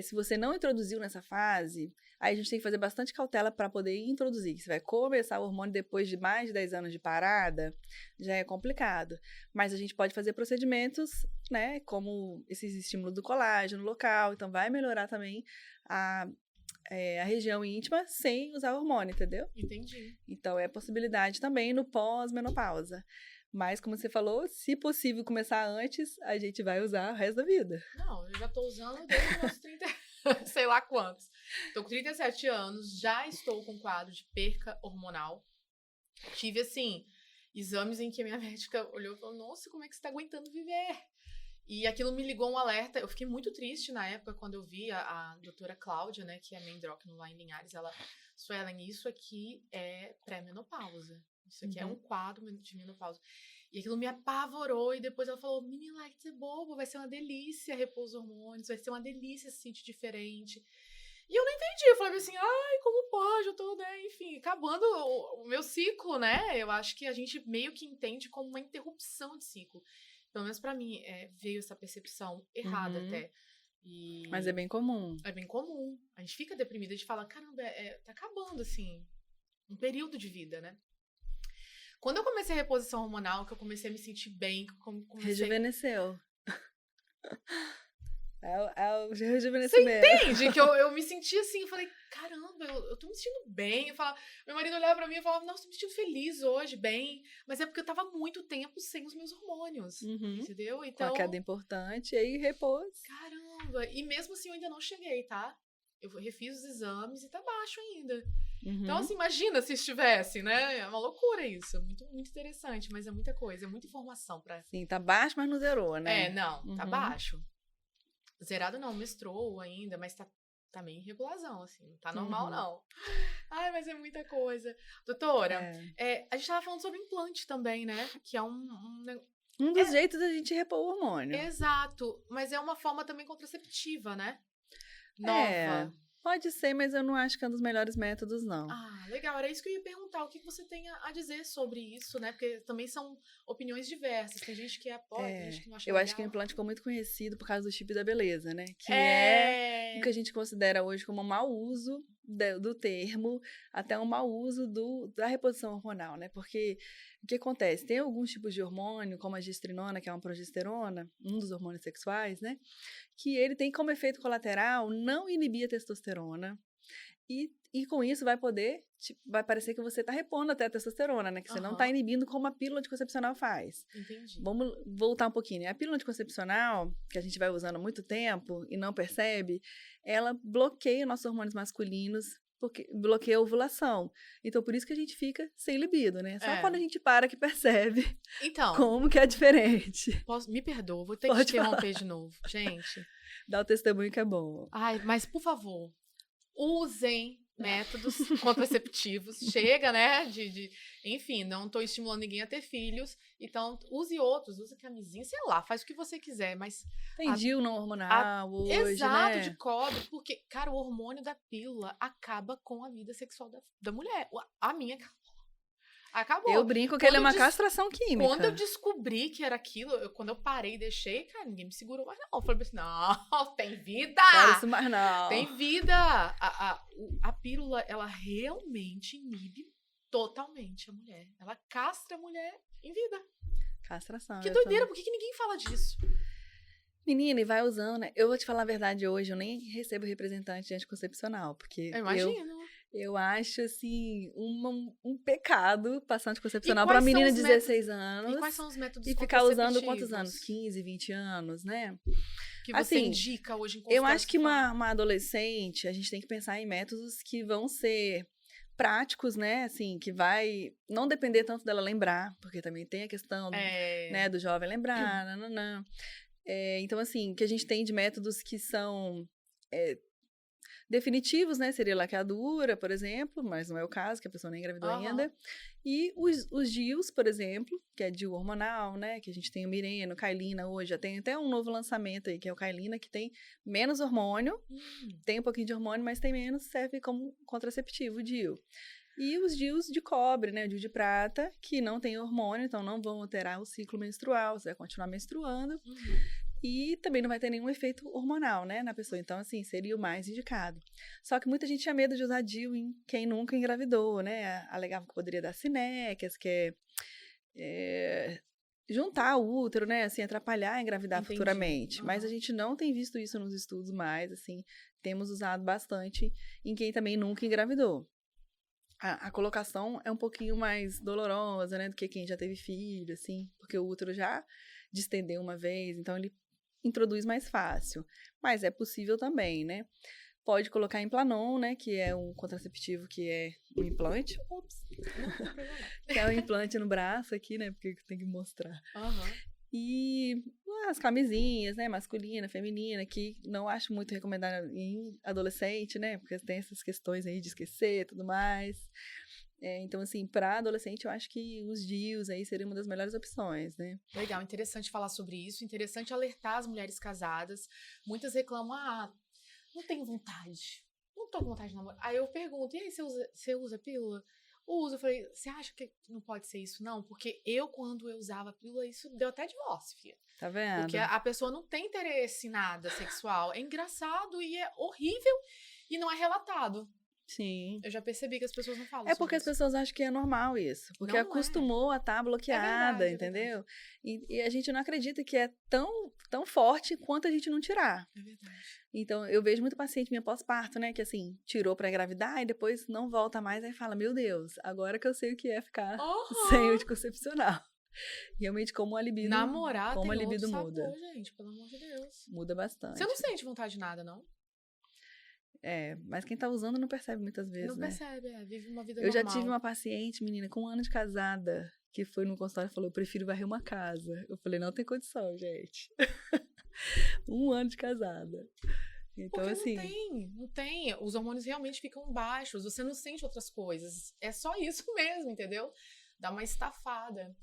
Speaker 2: se você não introduziu nessa fase, aí a gente tem que fazer bastante cautela para poder introduzir. Você vai começar o hormônio depois de mais de 10 anos de parada, já é complicado. Mas a gente pode fazer procedimentos, né, como esses estímulos do colágeno local, então vai melhorar também a região íntima sem usar hormônio, entendeu?
Speaker 1: Entendi.
Speaker 2: Então é possibilidade também no pós-menopausa. Mas, como você falou, se possível começar antes, a gente vai usar o resto da vida.
Speaker 1: Não, eu já tô usando desde os meus 30, sei lá quantos. Tô com 37 anos, já estou com quadro de perca hormonal. Tive, assim, exames em que a minha médica olhou e falou, nossa, como é que você tá aguentando viver? E aquilo me ligou um alerta. Eu fiquei muito triste na época quando eu vi a doutora Cláudia, né, que é minha endócrino lá em Linhares. Ela, Suelen, isso aqui é pré-menopausa. Isso aqui é um quadro de menopausa. E aquilo me apavorou. E depois ela falou, menina, larga de ser bobo, vai ser uma delícia repor os hormônios, vai ser uma delícia se sentir diferente. E eu não entendi. Eu falei assim, ai, como pode? Eu tô, né, enfim, acabando o meu ciclo, né? Eu acho que a gente meio que entende como uma interrupção de ciclo. Pelo menos pra mim, veio essa percepção errada até.
Speaker 2: Mas é bem comum.
Speaker 1: É bem comum. A gente fica deprimida, a gente fala, caramba, tá acabando, assim, um período de vida, né? Quando eu comecei a reposição hormonal, que eu comecei a me sentir bem,
Speaker 2: rejuvenesceu. É o rejuvenescimento.
Speaker 1: Você entende? Que eu me senti assim, eu falei, caramba, eu tô me sentindo bem. Eu falava, meu marido olhava pra mim e falava, nossa, tô me sentindo feliz hoje, bem. Mas é porque eu tava muito tempo sem os meus hormônios, entendeu? Então,
Speaker 2: com a queda importante, aí repôs.
Speaker 1: Caramba, e mesmo assim eu ainda não cheguei, tá? Eu refiz os exames e tá baixo ainda. Então, assim, imagina se estivesse, né? É uma loucura isso. Muito, muito interessante, mas é muita coisa, é muita informação pra...
Speaker 2: Sim, tá baixo, mas não zerou, né?
Speaker 1: Não, tá baixo. Zerado não, mestrou ainda, mas tá meio irregularzão, assim. Não tá normal, não. Ai, mas é muita coisa. Doutora, a gente tava falando sobre implante também, né? Que é
Speaker 2: um dos jeitos da gente repor o hormônio.
Speaker 1: Exato, mas é uma forma também contraceptiva, né? Nova.
Speaker 2: Pode ser, mas eu não acho que é um dos melhores métodos, não.
Speaker 1: Ah, legal. Era isso que eu ia perguntar. O que você tem a dizer sobre isso, né? Porque também são opiniões diversas. Tem gente que apoia, tem gente que não acha legal.
Speaker 2: Eu acho que o implante ficou muito conhecido por causa do chip da beleza, né? Que é o que a gente considera hoje como um mau uso do termo, até um mau uso da reposição hormonal, né? Porque o que acontece? Tem alguns tipos de hormônio, como a gestrinona, que é uma progesterona, um dos hormônios sexuais, né? Que ele tem como efeito colateral não inibir a testosterona e com isso vai parecer que você está repondo até a testosterona, né? Que você não está inibindo como a pílula anticoncepcional faz.
Speaker 1: Entendi. Vamos
Speaker 2: voltar um pouquinho, né? A pílula anticoncepcional, que a gente vai usando há muito tempo e não percebe, ela bloqueia nossos hormônios masculinos, porque bloqueia a ovulação. Então, por isso que a gente fica sem libido, né? Só quando a gente para que percebe como que é diferente.
Speaker 1: Me perdoa, vou ter que te interromper de novo. Gente.
Speaker 2: Dá o testemunho que é bom.
Speaker 1: Ai, mas por favor, usem métodos contraceptivos. Chega, né? Enfim, não tô estimulando ninguém a ter filhos. Então, use outros, use camisinha, sei lá, faz o que você quiser, mas...
Speaker 2: Tem DIU não hormonal hoje,
Speaker 1: exato,
Speaker 2: né?
Speaker 1: de cobre, porque, cara, o hormônio da pílula acaba com a vida sexual da mulher. A minha acabou.
Speaker 2: Eu brinco que ele é uma castração química.
Speaker 1: Quando eu descobri que era aquilo, quando eu parei e deixei, cara, ninguém me segurou mais não. Eu falei assim, não, tem vida!
Speaker 2: Não, isso mais não.
Speaker 1: Tem vida! A pílula, ela realmente inibe totalmente a mulher. Ela castra a mulher em vida.
Speaker 2: Castração.
Speaker 1: Que doideira, por que ninguém fala disso?
Speaker 2: Menina, e vai usando, né? Eu vou te falar a verdade hoje, eu nem recebo representante anticoncepcional, porque eu acho, assim, um pecado passar anticoncepcional para uma menina de 16 anos.
Speaker 1: E quais são os métodos
Speaker 2: e ficar usando quantos anos? 15, 20 anos, né?
Speaker 1: Que você indica hoje em consultório?
Speaker 2: Eu acho que uma adolescente, a gente tem que pensar em métodos que vão ser práticos, né, assim, que vai não depender tanto dela lembrar, porque também tem a questão, né, do jovem lembrar, Então, assim, o que a gente tem de métodos que são definitivos, né? Seria laqueadura, por exemplo, mas não é o caso, que a pessoa nem engravidou ainda. E os DIUs, por exemplo, que é DIU hormonal, né? Que a gente tem o Mirena, o Cailina hoje. Já tem até um novo lançamento aí, que é o Cailina, que tem menos hormônio. Tem um pouquinho de hormônio, mas tem menos, serve como contraceptivo, o DIU. E os DIUs de cobre, né? O DIU de prata, que não tem hormônio, então não vão alterar o ciclo menstrual, você vai continuar menstruando. E também não vai ter nenhum efeito hormonal, né, na pessoa. Então, assim, seria o mais indicado. Só que muita gente tinha medo de usar DIU em quem nunca engravidou, né? Alegava que poderia dar sinéquias, que juntar o útero, né? Assim, atrapalhar engravidar futuramente. Mas a gente não tem visto isso nos estudos mais, assim. Temos usado bastante em quem também nunca engravidou. A colocação é um pouquinho mais dolorosa, né? Do que quem já teve filho, assim. Porque o útero já distendeu uma vez, então ele introduz mais fácil. Mas é possível também, né? Pode colocar Implanon, né? Que é um contraceptivo que é um implante. Que é um implante no braço aqui, né? Porque tem que mostrar. E as camisinhas, né? Masculina, feminina, que não acho muito recomendada em adolescente, né? Porque tem essas questões aí de esquecer e tudo mais. Então, assim, para adolescente, eu acho que os DIUs aí seriam uma das melhores opções, né?
Speaker 1: Legal, interessante falar sobre isso, interessante alertar as mulheres casadas. Muitas reclamam, não tenho vontade, não tô com vontade de namorar. Aí eu pergunto, e aí, você usa pílula? Uso. Eu falei, você acha que não pode ser isso, não? Porque quando eu usava pílula, isso deu até divórcio, filha.
Speaker 2: Tá vendo?
Speaker 1: Porque a pessoa não tem interesse em nada sexual. É engraçado e é horrível e não é relatado.
Speaker 2: Sim.
Speaker 1: Eu já percebi que as pessoas não falam
Speaker 2: porque as pessoas acham que é normal isso. Porque não acostumou a estar bloqueada, entendeu? E a gente não acredita que é tão forte quanto a gente não tirar.
Speaker 1: É verdade.
Speaker 2: Então, eu vejo muito paciente minha pós-parto, né? Que assim, tirou pra engravidar e depois não volta mais. Aí fala, meu Deus, agora que eu sei o que é ficar sem o anticoncepcional. Realmente, como a libido,
Speaker 1: namorar
Speaker 2: como
Speaker 1: tem
Speaker 2: a libido
Speaker 1: outro
Speaker 2: muda.
Speaker 1: Sabor, gente, pelo amor de Deus.
Speaker 2: Muda bastante.
Speaker 1: Você não sente vontade de nada, não?
Speaker 2: Mas quem tá usando não percebe muitas vezes,
Speaker 1: não
Speaker 2: né?
Speaker 1: Não percebe, vive uma vida
Speaker 2: normal.
Speaker 1: Eu
Speaker 2: já tive uma paciente, menina, com 1 ano de casada, que foi no consultório e falou, eu prefiro varrer uma casa. Eu falei, não tem condição, gente. 1 ano de casada. Então,
Speaker 1: porque
Speaker 2: assim...
Speaker 1: não tem. Os hormônios realmente ficam baixos, você não sente outras coisas. É só isso mesmo, entendeu? Dá uma estafada.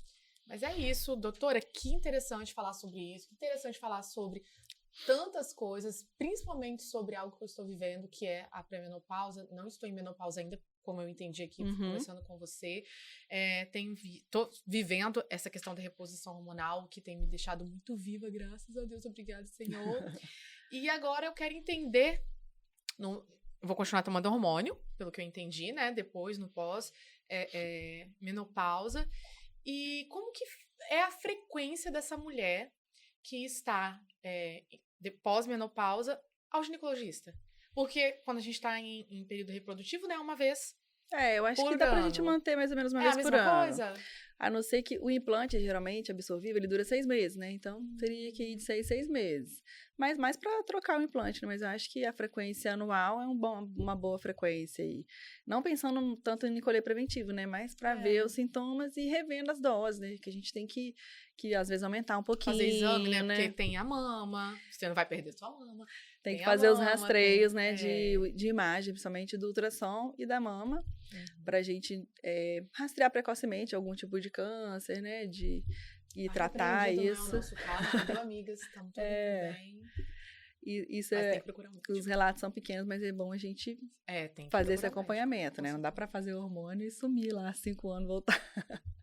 Speaker 1: Mas é isso, doutora, que interessante falar sobre isso, que interessante falar sobre tantas coisas, principalmente sobre algo que eu estou vivendo, que é a pré-menopausa. Não estou em menopausa ainda, como eu entendi aqui, conversando com você. Tô vivendo essa questão da reposição hormonal, que tem me deixado muito viva, graças a Deus, obrigada, Senhor. E agora eu quero entender, vou continuar tomando hormônio, pelo que eu entendi, né, depois, no pós-menopausa, e como que é a frequência dessa mulher que está de pós-menopausa ao ginecologista. Porque quando a gente está em período reprodutivo, né, uma vez
Speaker 2: eu acho que dá pra gente manter mais ou menos uma vez por ano.
Speaker 1: Coisa?
Speaker 2: A não ser que o implante, geralmente, absorvível, ele dura 6 meses, né? Então, teria que ir de 6 meses. Mas mais pra trocar o implante, né? Mas eu acho que a frequência anual é uma boa frequência. E não pensando tanto em colher preventivo, né? Mas pra ver os sintomas e revendo as doses, né? Que a gente tem que às vezes, aumentar um pouquinho,
Speaker 1: fazer exame, né? Porque tem a mama, você não vai perder sua mama.
Speaker 2: Tem que fazer os rastreios, né? De imagem, principalmente do ultrassom e da mama, pra gente rastrear precocemente algum tipo de câncer, né? E tratar isso.
Speaker 1: Nosso caso, deu amigas, estamos tudo bem.
Speaker 2: E isso os relatos são pequenos, mas é bom a gente fazer esse acompanhamento, né? Não dá pra fazer hormônio e sumir lá 5 anos, voltar.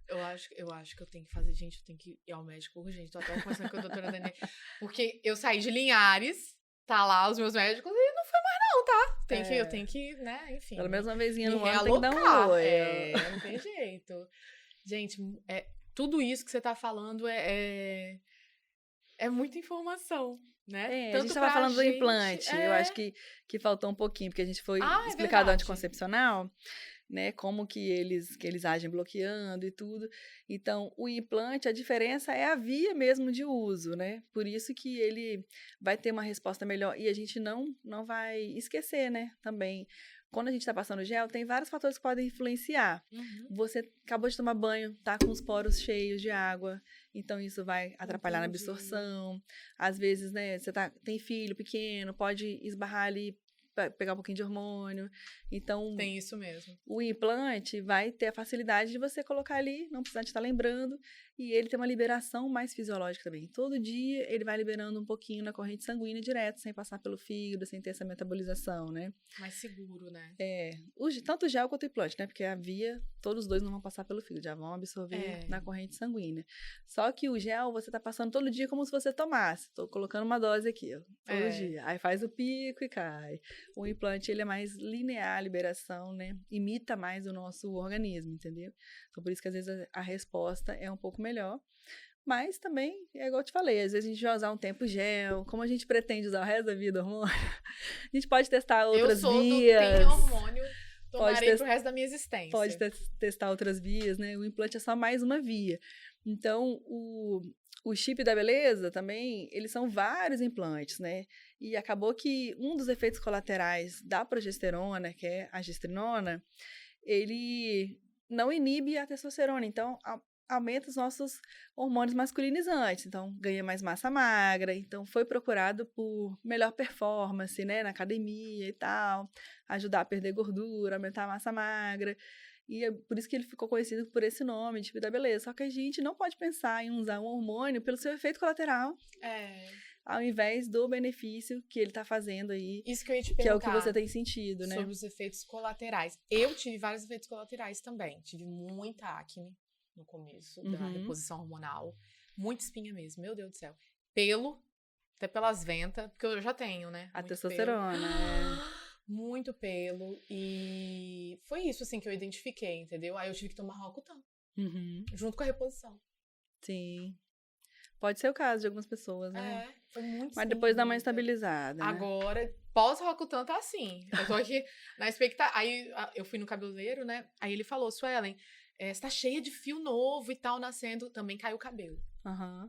Speaker 1: Eu acho que eu tenho que fazer, gente, eu tenho que ir ao médico urgente. Tô até conversando com a doutora Dani. Porque eu saí de Linhares, tá lá os meus médicos, e não foi mais não, tá? Eu tenho que, né, enfim.
Speaker 2: Pelo menos uma vezinha no ano tem que dar um oi.
Speaker 1: Não tem jeito. Gente, tudo isso que você tá falando é muita informação, né?
Speaker 2: A gente tava falando do implante, eu acho que faltou um pouquinho, porque a gente foi explicado o anticoncepcional, né, como que eles agem bloqueando e tudo. Então, o implante, a diferença é a via mesmo de uso, né? Por isso que ele vai ter uma resposta melhor. E a gente não vai esquecer, né, também. quando a gente tá passando gel, tem vários fatores que podem influenciar. Você acabou de tomar banho, tá com os poros cheios de água, então isso vai atrapalhar na absorção. Às vezes, né, você tem filho pequeno, pode esbarrar ali, pegar um pouquinho de hormônio. Então,
Speaker 1: tem isso mesmo.
Speaker 2: O implante vai ter a facilidade de você colocar ali, não precisar de estar lembrando, e ele tem uma liberação mais fisiológica também. Todo dia ele vai liberando um pouquinho na corrente sanguínea direto, sem passar pelo fígado, sem ter essa metabolização, né?
Speaker 1: Mais seguro, né?
Speaker 2: Tanto o gel quanto o implante, né? Porque a via, todos os dois não vão passar pelo fígado, já vão absorver na corrente sanguínea. Só que o gel você tá passando todo dia como se você tomasse. Tô colocando uma dose aqui, ó, todo dia. Aí faz o pico e cai. O implante, ele é mais linear a liberação, né? Imita mais o nosso organismo, entendeu? Então, por isso que às vezes a resposta é um pouco melhor. Mas também, é igual eu te falei, às vezes a gente vai usar um tempo gel, como a gente pretende usar o resto da vida hormônio, a gente pode testar outras vias.
Speaker 1: Eu sou do tem hormônio, tomarei pro resto da minha existência.
Speaker 2: Pode testar outras vias, né? O implante é só mais uma via. Então, o chip da beleza também, eles são vários implantes, né? E acabou que um dos efeitos colaterais da progesterona, que é a gestrinona, ele não inibe a testosterona. Então, aumenta os nossos hormônios masculinizantes. Então, ganha mais massa magra. Então, foi procurado por melhor performance, né? Na academia e tal. Ajudar a perder gordura, aumentar a massa magra. E é por isso que ele ficou conhecido por esse nome, tipo da beleza. Só que a gente não pode pensar em usar um hormônio pelo seu efeito colateral. Ao invés do benefício que ele tá fazendo aí.
Speaker 1: Isso que eu ia te perguntar.
Speaker 2: Que é o que você tem sentido, né?
Speaker 1: Sobre os efeitos colaterais. Eu tive vários efeitos colaterais também. Tive muita acne no começo da reposição hormonal. Muita espinha mesmo, meu Deus do céu. Pelo, até pelas ventas, porque eu já tenho, né?
Speaker 2: A testosterona,
Speaker 1: muito pelo. E foi isso, assim, que eu identifiquei, entendeu? Aí eu tive que tomar Roacutan. Junto com a reposição.
Speaker 2: Sim. Pode ser o caso de algumas pessoas, né?
Speaker 1: Foi muito
Speaker 2: Mas depois dá uma estabilizada, né?
Speaker 1: Agora, pós-Roacutan tá assim. Eu tô aqui na expectativa. Aí eu fui no cabeleireiro, né? Aí ele falou, Suelen, você tá cheia de fio novo e tal, nascendo. Também cai o cabelo.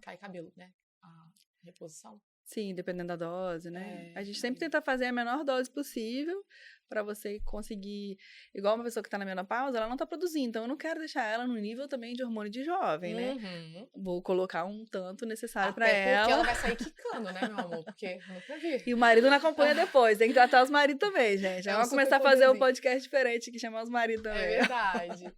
Speaker 1: Cai cabelo, né? A reposição.
Speaker 2: Sim, dependendo da dose, né? A gente sempre tenta fazer a menor dose possível pra você conseguir... Igual uma pessoa que tá na menopausa, ela não tá produzindo. Então, eu não quero deixar ela no nível também de hormônio de jovem, né? Vou colocar um tanto necessário pra ela.
Speaker 1: Porque ela vai sair quicando, né, meu amor? Porque nunca vi.
Speaker 2: E o marido não acompanha depois. Tem que tratar os maridos também, gente. Vamos começar a fazer um podcast diferente aqui, chamar os maridos também.
Speaker 1: É verdade.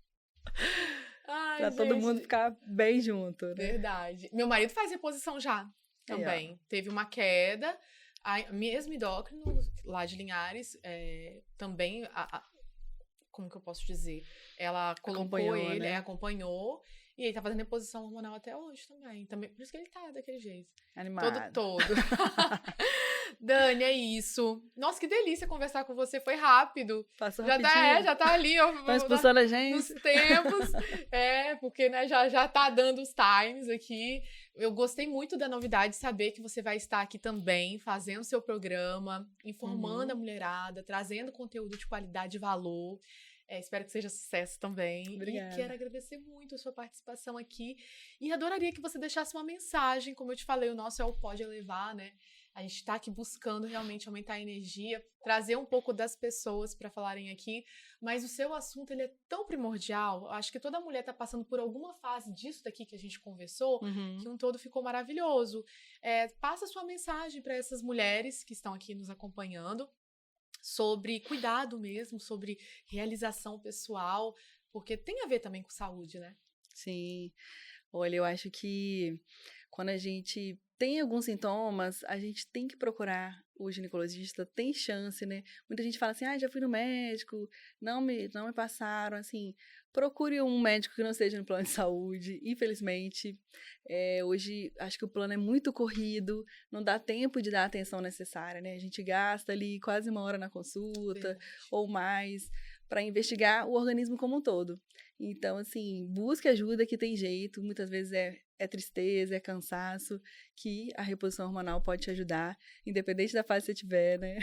Speaker 1: Ai,
Speaker 2: pra todo mundo ficar bem junto, né?
Speaker 1: Verdade. Meu marido faz reposição já. Também. Teve uma queda. A mesma endócrino, lá de Linhares, também, como que eu posso dizer? Ela colocou ele, né? Acompanhou. E ele tá fazendo reposição hormonal até hoje também. Por isso que ele tá daquele jeito.
Speaker 2: Animado.
Speaker 1: Todo. Dani, é isso. Nossa, que delícia conversar com você. Foi rápido.
Speaker 2: Passou rapidinho.
Speaker 1: Já tá ali.
Speaker 2: Estão expulsando a gente.
Speaker 1: Nos tempos. Porque, né, já tá dando os times aqui. Eu gostei muito da novidade de saber que você vai estar aqui também, fazendo seu programa, informando a mulherada, trazendo conteúdo de qualidade e valor. Espero que seja sucesso também.
Speaker 2: Obrigada.
Speaker 1: E quero agradecer muito a sua participação aqui. E adoraria que você deixasse uma mensagem. Como eu te falei, o nosso é o Pode Elevar, né? A gente está aqui buscando realmente aumentar a energia, trazer um pouco das pessoas para falarem aqui, mas o seu assunto ele é tão primordial, eu acho que toda mulher está passando por alguma fase disso daqui que a gente conversou, que um todo ficou maravilhoso. Passa sua mensagem para essas mulheres que estão aqui nos acompanhando, sobre cuidado mesmo, sobre realização pessoal, porque tem a ver também com saúde, né?
Speaker 2: Sim. Olha, eu acho que quando a gente tem alguns sintomas, a gente tem que procurar o ginecologista, tem chance, né? Muita gente fala assim, já fui no médico, não me passaram, assim, procure um médico que não esteja no plano de saúde, infelizmente, hoje acho que o plano é muito corrido, não dá tempo de dar a atenção necessária, né? A gente gasta ali quase 1 hora na consulta, ou mais, para investigar o organismo como um todo. Então, assim, busque ajuda que tem jeito, muitas vezes é tristeza, é cansaço, que a reposição hormonal pode te ajudar, independente da fase que você tiver, né?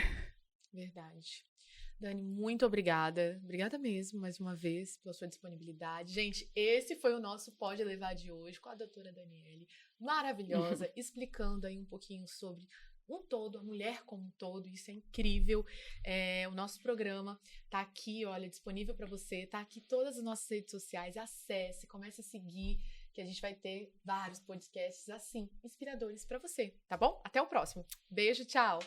Speaker 1: Verdade. Dani, muito obrigada. Obrigada mesmo, mais uma vez, pela sua disponibilidade. Gente, esse foi o nosso Pode Elevar de hoje, com a doutora Daniele, maravilhosa, explicando aí um pouquinho sobre um todo, a mulher como um todo. Isso é incrível. O nosso programa tá aqui, olha, disponível para você. Tá aqui todas as nossas redes sociais. Acesse, comece a seguir, que a gente vai ter vários podcasts assim, inspiradores para você, tá bom? Até o próximo. Beijo, tchau!